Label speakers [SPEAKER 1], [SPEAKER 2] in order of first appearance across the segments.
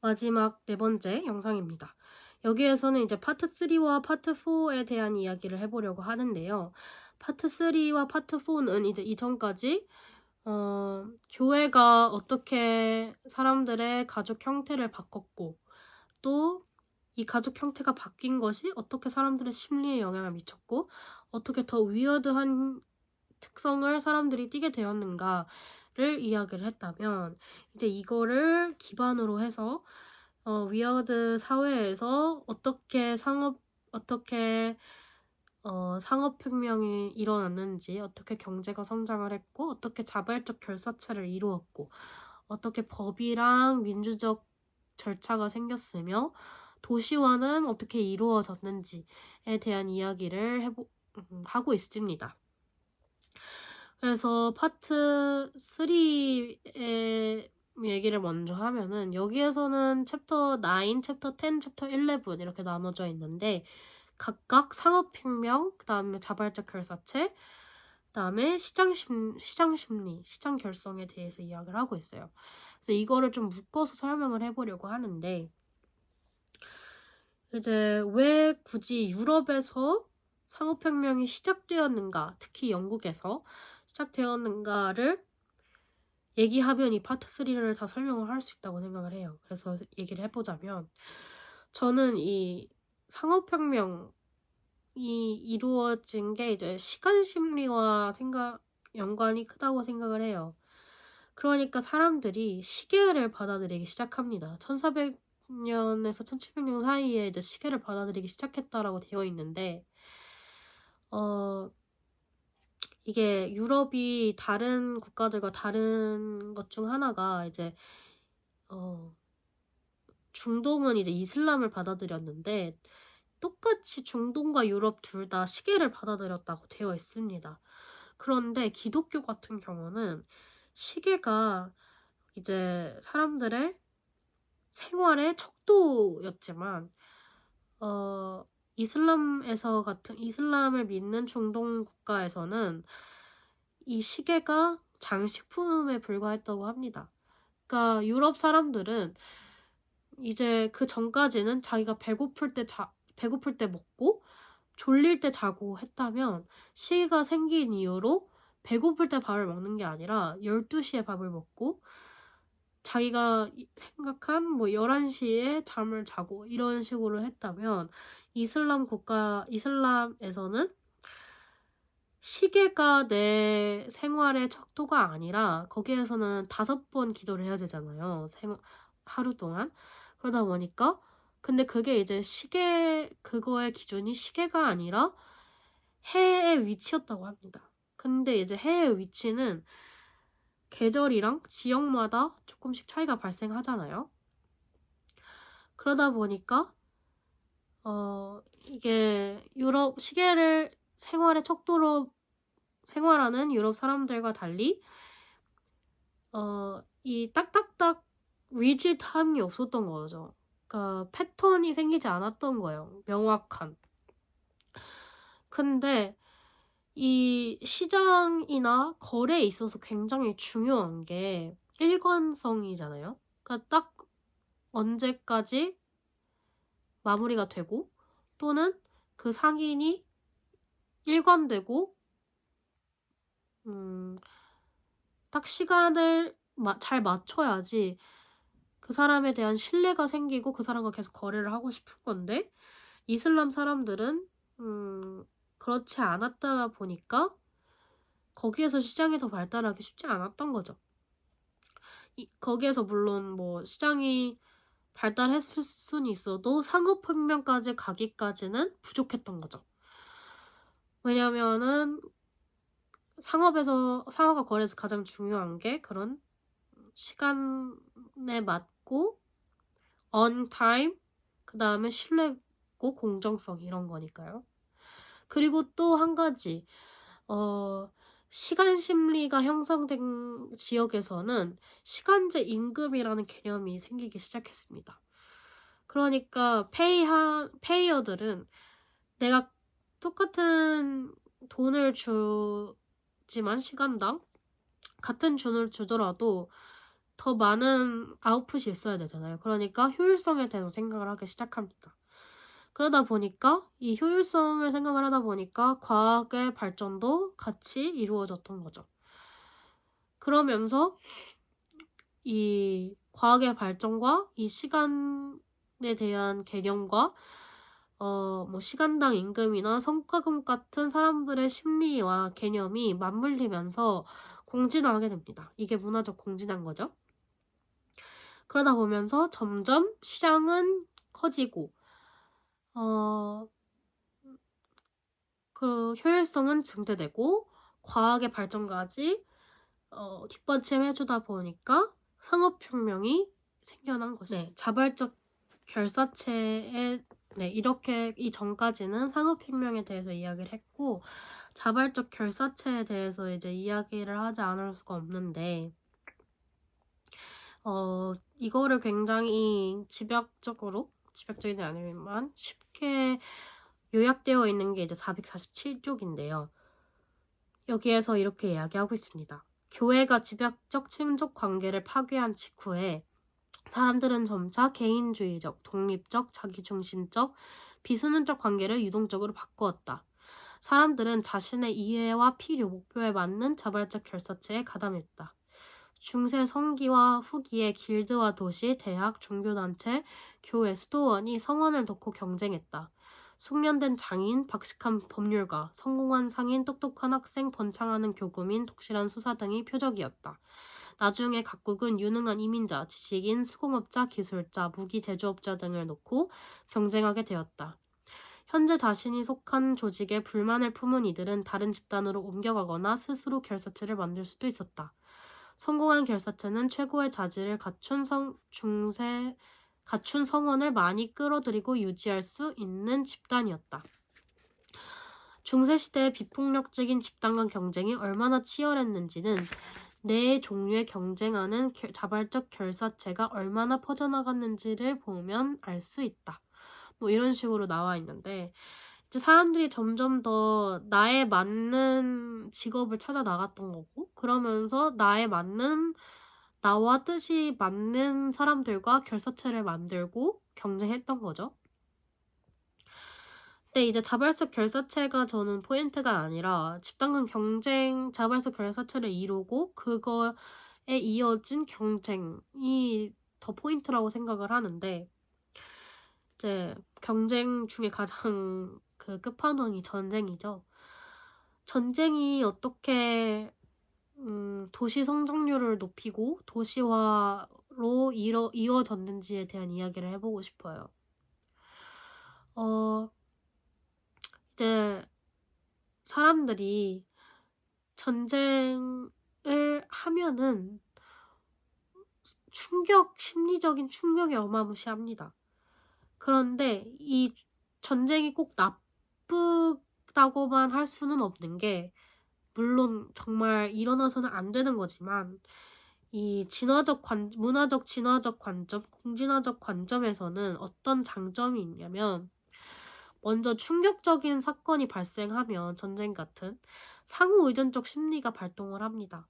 [SPEAKER 1] 마지막 네 번째 영상입니다. 여기에서는 이제 파트 3와 파트 4에 대한 이야기를 해보려고 하는데요. 파트 3와 파트 4는 이제 이전까지 교회가 어떻게 사람들의 가족 형태를 바꿨고, 또 이 가족 형태가 바뀐 것이 어떻게 사람들의 심리에 영향을 미쳤고, 어떻게 더 위어드한 특성을 사람들이 띠게 되었는가를 이야기를 했다면, 이제 이거를 기반으로 해서 위어드 사회에서 어떻게 상업혁명이 일어났는지, 어떻게 경제가 성장을 했고, 어떻게 자발적 결사체를 이루었고, 어떻게 법이랑 민주적 절차가 생겼으며, 도시화는 어떻게 이루어졌는지에 대한 이야기를 하고 있습니다. 그래서 파트 3의 얘기를 먼저 하면은, 여기에서는 챕터 9, 챕터 10, 챕터 11 이렇게 나눠져 있는데, 각각 상업혁명, 그 다음에 자발적 결사체, 그 다음에 시장 심리, 시장 결성에 대해서 이야기를 하고 있어요. 그래서 이거를 좀 묶어서 설명을 해보려고 하는데, 이제 왜 굳이 유럽에서 상업혁명이 시작되었는가, 특히 영국에서 시작되었는가를 얘기하면 이 파트 3를 다 설명을 할 수 있다고 생각을 해요. 그래서 얘기를 해보자면, 저는 이 상업혁명이 이루어진 게 이제 시간 심리와 연관이 크다고 생각을 해요. 그러니까 사람들이 시계를 받아들이기 시작합니다. 1400년에서 1700년 사이에 이제 시계를 받아들이기 시작했다라고 되어 있는데, 이게 유럽이 다른 국가들과 다른 것 중 하나가 이제 중동은 이제 이슬람을 받아들였는데, 똑같이 중동과 유럽 둘 다 시계를 받아들였다고 되어 있습니다. 그런데 기독교 같은 경우는 시계가 이제 사람들의 생활의 척도였지만, 이슬람을 믿는 중동 국가에서는 이 시계가 장식품에 불과했다고 합니다. 그러니까 유럽 사람들은 이제 그 전까지는 자기가 배고플 때 먹고 졸릴 때 자고 했다면, 시계가 생긴 이후로 배고플 때 밥을 먹는 게 아니라 12시에 밥을 먹고 자기가 생각한 11시에 잠을 자고 이런 식으로 했다면, 이슬람에서는 시계가 내 생활의 척도가 아니라, 거기에서는 5번 기도를 해야 되잖아요. 하루 동안. 그러다 보니까, 근데 그게 이제 그거의 기준이 시계가 아니라 해의 위치였다고 합니다. 근데 이제 해의 위치는 계절이랑 지역마다 조금씩 차이가 발생하잖아요. 그러다 보니까 이게 시계를 생활의 척도로 생활하는 유럽 사람들과 달리 이 딱딱딱 리짓함이 없었던 거죠. 그러니까 패턴이 생기지 않았던 거예요. 명확한. 근데 이 시장이나 거래에 있어서 굉장히 중요한 게 일관성이잖아요. 그러니까 딱 언제까지 마무리가 되고, 또는 그 상인이 일관되고 딱 시간을 잘 맞춰야지 그 사람에 대한 신뢰가 생기고 그 사람과 계속 거래를 하고 싶은 건데, 이슬람 사람들은 그렇지 않았다 보니까 거기에서 시장이 더 발달하기 쉽지 않았던 거죠. 거기에서 물론 시장이 발달했을 수는 있어도 상업혁명까지 가기까지는 부족했던 거죠. 왜냐면은 상업과 거래에서 가장 중요한 게 그런 시간에 맞고 on time, 그 다음에 신뢰고 공정성, 이런 거니까요. 그리고 또 한 가지, 시간 심리가 형성된 지역에서는 시간제 임금이라는 개념이 생기기 시작했습니다. 그러니까 페이어들은 내가 똑같은 돈을 주지만 시간당 같은 돈을 주더라도 더 많은 아웃풋이 있어야 되잖아요. 그러니까 효율성에 대해서 생각을 하기 시작합니다. 그러다 보니까 이 효율성을 생각을 하다 보니까 과학의 발전도 같이 이루어졌던 거죠. 그러면서 이 과학의 발전과 이 시간에 대한 개념과 뭐 시간당 임금이나 성과금 같은 사람들의 심리와 개념이 맞물리면서 공진화하게 됩니다. 이게 문화적 공진화인 거죠. 그러다 보면서 점점 시장은 커지고 어 그 효율성은 증대되고 과학의 발전까지 뒷받침해 주다 보니까 산업혁명이 생겨난 것입니다. 네. 자발적 결사체에 이렇게 이전까지는 산업혁명에 대해서 이야기를 했고 자발적 결사체에 대해서 이제 이야기를 하지 않을 수가 없는데 이거를 굉장히 집약적이지 않으면 쉽게 요약되어 있는 게 이제 447쪽인데요. 여기에서 이렇게 이야기하고 있습니다. 교회가 집약적 친족 관계를 파괴한 직후에 사람들은 점차 개인주의적, 독립적, 자기중심적, 비수능적 관계를 유동적으로 바꾸었다. 사람들은 자신의 이해와 필요, 목표에 맞는 자발적 결사체에 가담했다. 중세 성기와 후기의 길드와 도시, 대학, 종교단체, 교회, 수도원이 성원을 놓고 경쟁했다. 숙련된 장인, 박식한 법률가, 성공한 상인, 똑똑한 학생, 번창하는 교구민, 독실한 수사 등이 표적이었다. 나중에 각국은 유능한 이민자, 지식인, 수공업자, 기술자, 무기 제조업자 등을 놓고 경쟁하게 되었다. 현재 자신이 속한 조직에 불만을 품은 이들은 다른 집단으로 옮겨가거나 스스로 결사체를 만들 수도 있었다. 성공한 결사체는 최고의 자질을 갖춘 성원을 많이 끌어들이고 유지할 수 있는 집단이었다. 중세시대의 비폭력적인 집단 간 경쟁이 얼마나 치열했는지는 네 종류의 경쟁하는 자발적 결사체가 얼마나 퍼져나갔는지를 보면 알 수 있다. 뭐 이런 식으로 나와 있는데 이제 사람들이 점점 더 나에 맞는 직업을 찾아 나갔던 거고 그러면서 나와 뜻이 맞는 사람들과 결사체를 만들고 경쟁했던 거죠. 근데 이제 자발적 결사체가 저는 포인트가 아니라 집단 간 경쟁, 자발적 결사체를 이루고 그거에 이어진 경쟁이 더 포인트라고 생각을 하는데 이제 경쟁 중에 가장 그 끝판왕이 전쟁이죠. 전쟁이 어떻게 도시 성장률을 높이고 도시화로 이어졌는지에 대한 이야기를 해보고 싶어요. 이제 사람들이 전쟁을 하면은 심리적인 충격이 어마무시합니다. 그런데 이 전쟁이 꼭 나쁘다고만 할 수는 없는 게 물론 정말 일어나서는 안 되는 거지만 이 문화적 진화적 관점, 공진화적 관점에서는 어떤 장점이 있냐면 먼저 충격적인 사건이 발생하면 전쟁 같은 상호 의존적 심리가 발동을 합니다.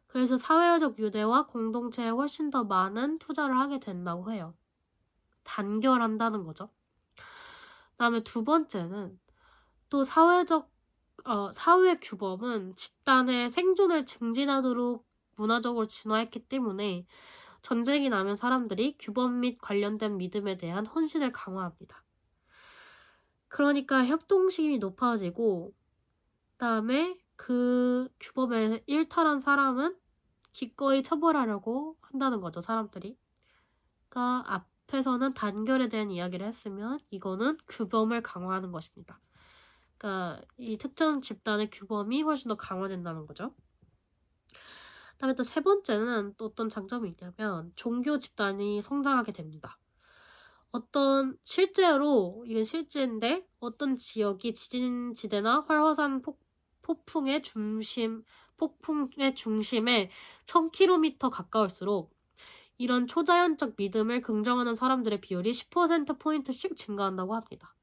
[SPEAKER 1] 그래서 사회적 유대와 공동체에 훨씬 더 많은 투자를 하게 된다고 해요. 단결한다는 거죠. 그다음에 두 번째는 또 사회 규범은 집단의 생존을 증진하도록 문화적으로 진화했기 때문에 전쟁이 나면 사람들이 규범 및 관련된 믿음에 대한 헌신을 강화합니다. 그러니까 협동심이 높아지고 그다음에 그 규범에 일탈한 사람은 기꺼이 처벌하려고 한다는 거죠, 사람들이. 그러니까 앞에서는 단결에 대한 이야기를 했으면 이거는 규범을 강화하는 것입니다. 그러니까 이 특정 집단의 규범이 훨씬 더 강화된다는 거죠. 그다음에 또 세 번째는 또 어떤 장점이 있냐면 종교 집단이 성장하게 됩니다. 이건 실제인데 어떤 지역이 지진지대나 활화산 폭풍의 중심에 1000km 가까울수록 이런 초자연적 믿음을 긍정하는 사람들의 비율이 10%포인트씩 증가한다고 합니다.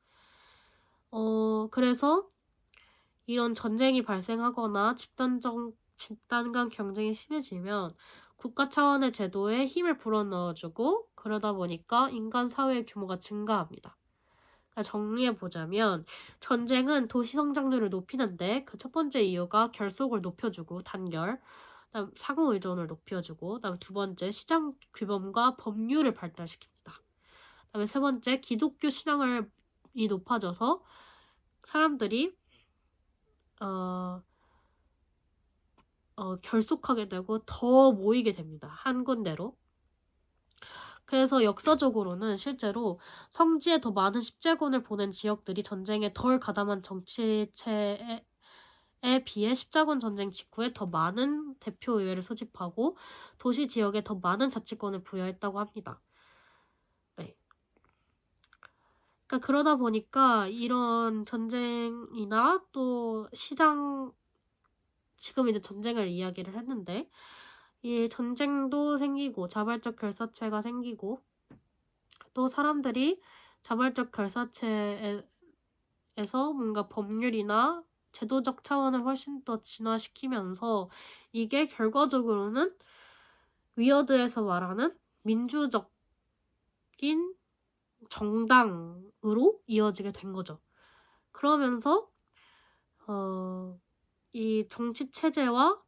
[SPEAKER 1] 그래서 이런 전쟁이 발생하거나 집단 간 경쟁이 심해지면 국가 차원의 제도에 힘을 불어넣어주고 그러다 보니까 인간 사회의 규모가 증가합니다. 그러니까 정리해보자면 전쟁은 도시 성장률을 높이는데 그 첫 번째 이유가 결속을 높여주고 단결, 그다음 상호 의존을 높여주고, 그다음 두 번째 시장 규범과 법률을 발달시킵니다. 그다음에 세 번째 기독교 신앙이 높아져서 사람들이 결속하게 되고 더 모이게 됩니다. 한 군데로. 그래서 역사적으로는 실제로 성지에 더 많은 십자군을 보낸 지역들이 전쟁에 덜 가담한 정치체에 비해 십자군 전쟁 직후에 더 많은 대표의회를 소집하고 도시 지역에 더 많은 자치권을 부여했다고 합니다. 네. 그러니까 그러다 보니까 이런 전쟁이나 또 시장, 지금 이제 전쟁을 이야기를 했는데 이 전쟁도 생기고 자발적 결사체가 생기고 또 사람들이 자발적 결사체에서 뭔가 법률이나 제도적 차원을 훨씬 더 진화시키면서 이게 결과적으로는 위어드에서 말하는 민주적인 정당으로 이어지게 된 거죠. 그러면서 이 정치 체제와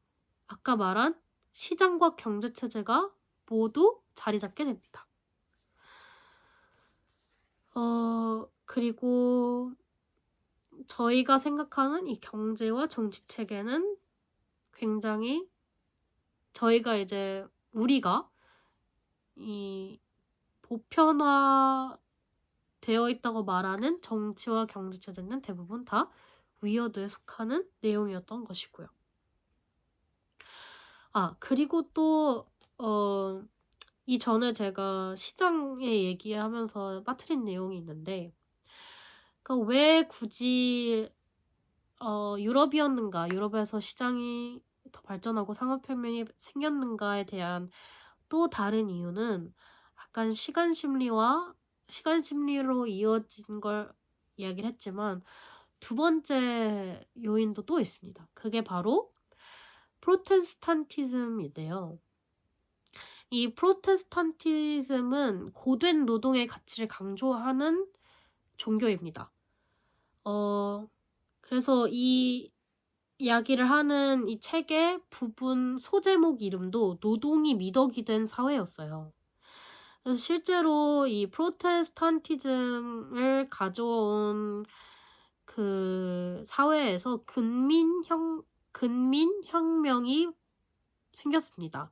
[SPEAKER 1] 아까 말한 시장과 경제 체제가 모두 자리 잡게 됩니다. 그리고 저희가 생각하는 이 경제와 정치 체계는 굉장히 저희가 이제 우리가 이 보편화 되어 있다고 말하는 정치와 경제 체제는 대부분 다 위어드에 속하는 내용이었던 것이고요. 그리고 또 이전에 제가 시장에 얘기하면서 빠뜨린 내용이 있는데 그러니까 왜 굳이 유럽이었는가, 유럽에서 시장이 더 발전하고 산업혁명이 생겼는가에 대한 또 다른 이유는 약간 시간 심리로 이어진 걸 이야기를 했지만 두 번째 요인도 또 있습니다. 그게 바로 프로테스탄티즘인데요. 이 프로테스탄티즘은 고된 노동의 가치를 강조하는 종교입니다. 그래서 이 이야기를 하는 이 책의 부분 소제목 이름도 노동이 미덕이 된 사회였어요. 그래서 실제로 이 프로테스탄티즘을 가져온 그 사회에서 근민혁명이 생겼습니다.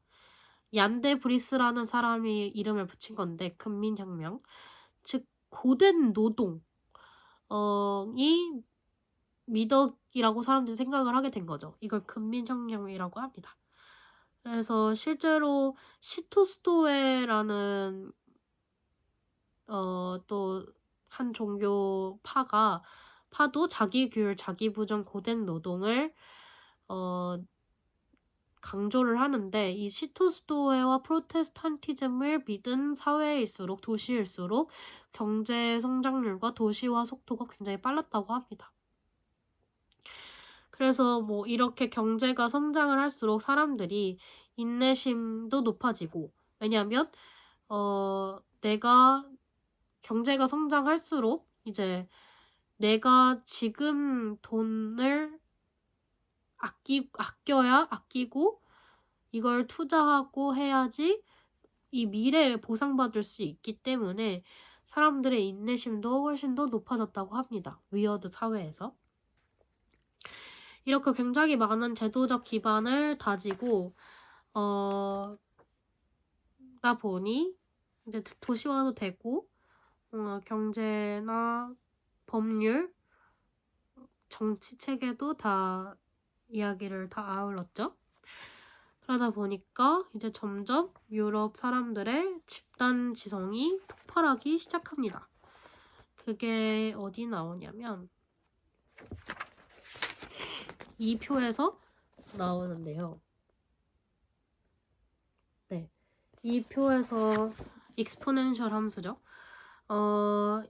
[SPEAKER 1] 얀데 브리스라는 사람이 이름을 붙인 건데 근민혁명, 즉 고된 노동이 미덕이라고 사람들이 생각을 하게 된 거죠. 이걸 근민혁명이라고 합니다. 그래서 실제로 시토스토에라는 또 한 종교 파도 자기 규율, 자기 부정, 고된 노동을 강조를 하는데 이 시토스토에와 프로테스탄티즘을 믿은 사회일수록 도시일수록 경제 성장률과 도시화 속도가 굉장히 빨랐다고 합니다. 그래서 뭐 이렇게 경제가 성장을 할수록 사람들이 인내심도 높아지고, 왜냐하면 내가 경제가 성장할수록 이제 내가 지금 돈을 아끼고 이걸 투자하고 해야지 이 미래에 보상받을 수 있기 때문에 사람들의 인내심도 훨씬 더 높아졌다고 합니다. 위어드 사회에서. 이렇게 굉장히 많은 제도적 기반을 다지고 다 보니 이제 도시화도 되고 경제나 법률, 정치 체계도 다 이야기를 다 아울렀죠. 그러다 보니까 이제 점점 유럽 사람들의 집단 지성이 폭발하기 시작합니다. 그게 어디 나오냐면 이 표에서 나오는데요. 네, 이 표에서 익스포넨셜 함수죠.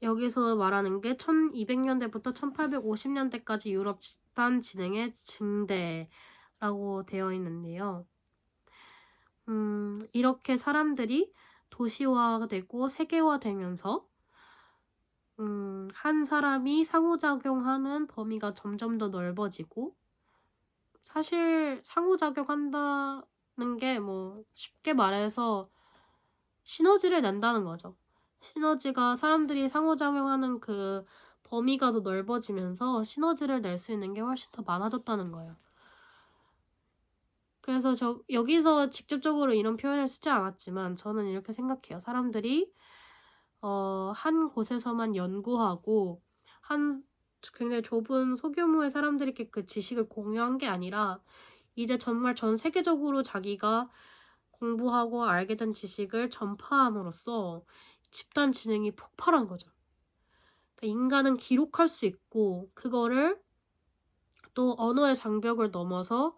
[SPEAKER 1] 여기서 말하는 게 1200년대부터 1850년대까지 유럽 집단 지능의 증대라고 되어 있는데요. 이렇게 사람들이 도시화되고 세계화되면서 한 사람이 상호작용하는 범위가 점점 더 넓어지고, 사실 상호작용한다는 게 뭐 쉽게 말해서 시너지를 낸다는 거죠. 시너지가 사람들이 상호작용하는 그 범위가 더 넓어지면서 시너지를 낼 수 있는 게 훨씬 더 많아졌다는 거예요. 그래서 여기서 직접적으로 이런 표현을 쓰지 않았지만 저는 이렇게 생각해요. 사람들이 한 곳에서만 연구하고 굉장히 좁은 소규모의 사람들에게 그 지식을 공유한 게 아니라 이제 정말 전 세계적으로 자기가 공부하고 알게 된 지식을 전파함으로써 집단 지능이 폭발한 거죠. 그러니까 인간은 기록할 수 있고 그거를 또 언어의 장벽을 넘어서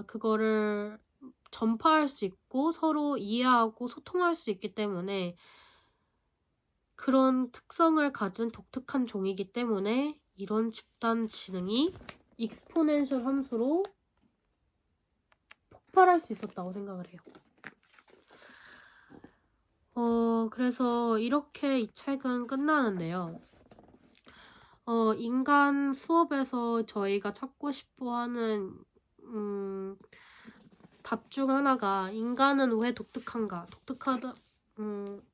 [SPEAKER 1] 그거를 전파할 수 있고 서로 이해하고 소통할 수 있기 때문에, 그런 특성을 가진 독특한 종이기 때문에 이런 집단 지능이 익스포넨셜 함수로 폭발할 수 있었다고 생각을 해요. 그래서 이렇게 이 책은 끝나는데요. 인간 수업에서 저희가 찾고 싶어하는 답 중 하나가 인간은 왜 독특한가?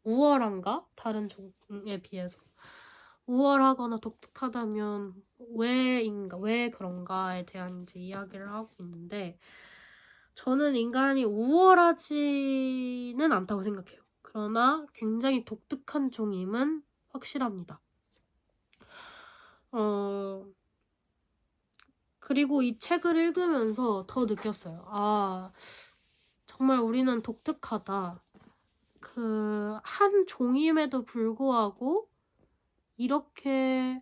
[SPEAKER 1] 우월한가? 다른 종에 비해서. 우월하거나 독특하다면 왜 그런가에 대한 이제 이야기를 하고 있는데, 저는 인간이 우월하지는 않다고 생각해요. 그러나 굉장히 독특한 종임은 확실합니다. 그리고 이 책을 읽으면서 더 느꼈어요. 아, 정말 우리는 독특하다. 한 종임에도 불구하고 이렇게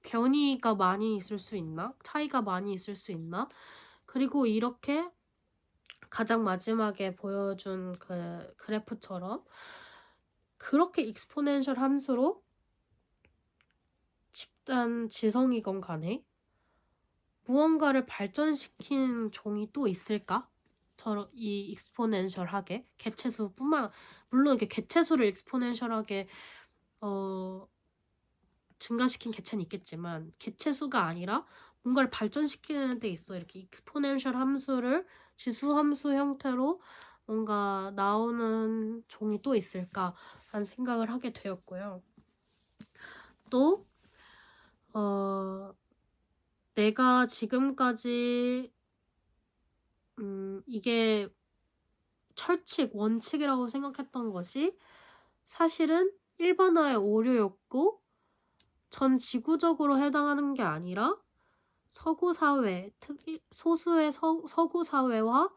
[SPEAKER 1] 변이가 많이 있을 수 있나? 차이가 많이 있을 수 있나? 그리고 이렇게 가장 마지막에 보여준 그 그래프처럼 그렇게 익스포넨셜 함수로 집단 지성이건 간에 무언가를 발전시킨 종이 또 있을까? 이 익스포넨셜하게 개체수뿐만, 물론 이렇게 개체수를 익스포넨셜하게 증가시킨 개체는 있겠지만 개체수가 아니라 뭔가를 발전시키는 데 있어 이렇게 익스포넨셜 함수를 지수 함수 형태로 뭔가 나오는 종이 또 있을까라는 생각을 하게 되었고요. 또 내가 지금까지 이게 원칙이라고 생각했던 것이 사실은 일반화의 오류였고 전 지구적으로 해당하는 게 아니라 서구 사회, 소수의 서구 사회와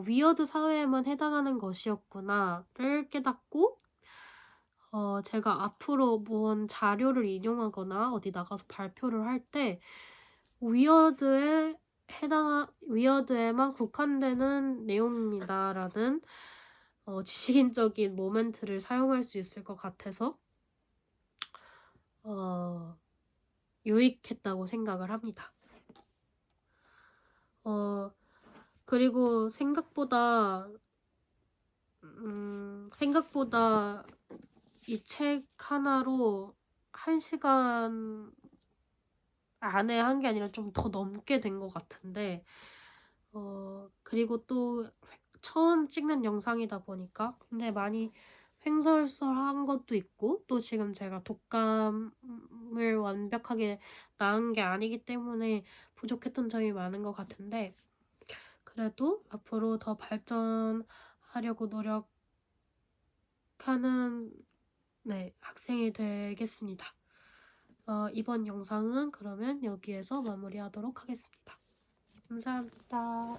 [SPEAKER 1] 위어드 사회에만 해당하는 것이었구나를 깨닫고, 제가 앞으로 무언 자료를 인용하거나 어디 나가서 발표를 할 때 위어드에만 국한되는 내용입니다라는 지식인적인 모멘트를 사용할 수 있을 것 같아서 유익했다고 생각을 합니다. 그리고 생각보다 이 책 하나로 1시간 안에 한 게 아니라 좀 더 넘게 된 것 같은데, 그리고 또 처음 찍는 영상이다 보니까 굉장히 많이 횡설수설한 것도 있고, 또 지금 제가 독감을 완벽하게 나은 게 아니기 때문에 부족했던 점이 많은 것 같은데, 그래도 앞으로 더 발전하려고 노력하는 학생이 되겠습니다. 이번 영상은 그러면 여기에서 마무리하도록 하겠습니다. 감사합니다.